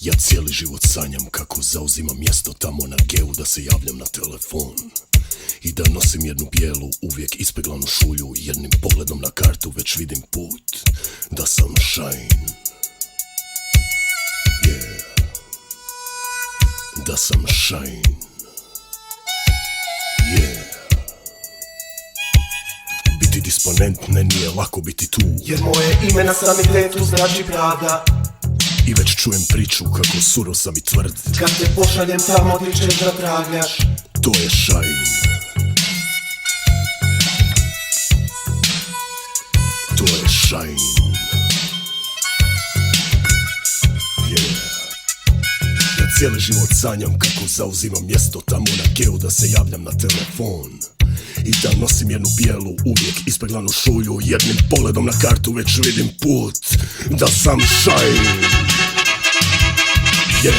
Ja cijeli život sanjam kako zauzimam mjesto tamo na geu, da se javljam na telefon i da nosim jednu bijelu, uvijek ispeglanu šulju. Jednim pogledom na kartu već vidim put, da sam shine. Yeah. Da sam shine. Yeah. Biti disponent ne nije lako biti tu, jer moje ime na sanitetu znači pravda. I već čujem priču kako surov sam i tvrd. Kad te pošaljem tamo ti ćeš da tragljaš. To je shine. To je shine. Yeah. Ja cijeli život sanjam kako zauzimam mjesto tamo na geu, da se javljam na telefon i da nosim jednu bijelu, uvijek ispeglanu šulju. Jednim pogledom na kartu već vidim put, da sam shine. Yeah.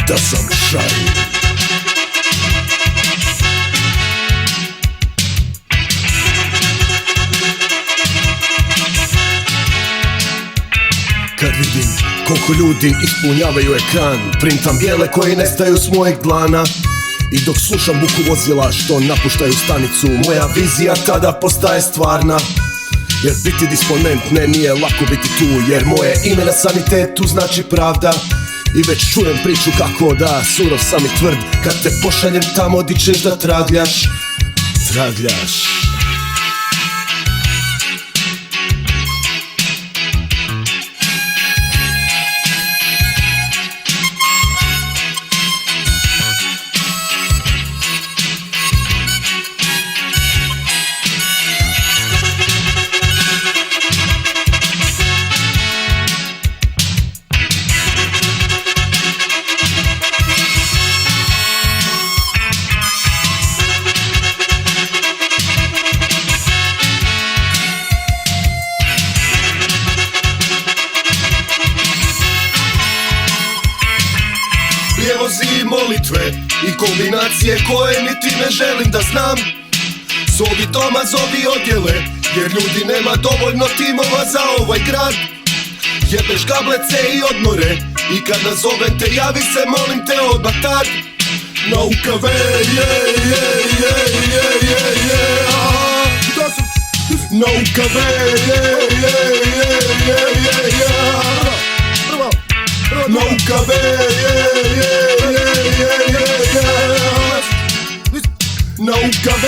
Da sam shine. Kad vidim koliko ljudi ispunjavaju ekran, printam bijele koji nestaju s mojeg dlana. I dok slušam buku vozila što napuštaju stanicu, moja vizija tada postaje stvarna. Jer biti disponent ne nije lako biti tu, jer moje ime na sanitetu znači pravda. I već čujem priču kako da surov sam i tvrd. Kad te pošaljem tamo di ćeš da tragljaš. Tragljaš. Prijevozi i molitve i kombinacije koje niti ne želim da znam. Zovi doma, zovi odjele, jer ljudi nema dovoljno timova za ovaj grad. Jebeš gablece i odmore i kad nazovem te javi se, molim te odmah tad. Na UKV, na UKV, na UKV, na UKV,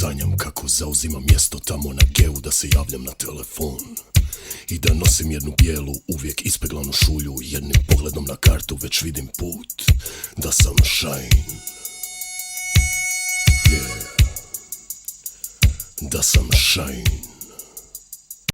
sanjam kako zauzimam mjesto tamo na geu, da se javljam na telefon i da nosim jednu bijelu, uvijek ispeglanu šulju. Jednim pogledom na kartu već vidim put, da sam shine. Yeah. Da sam shine.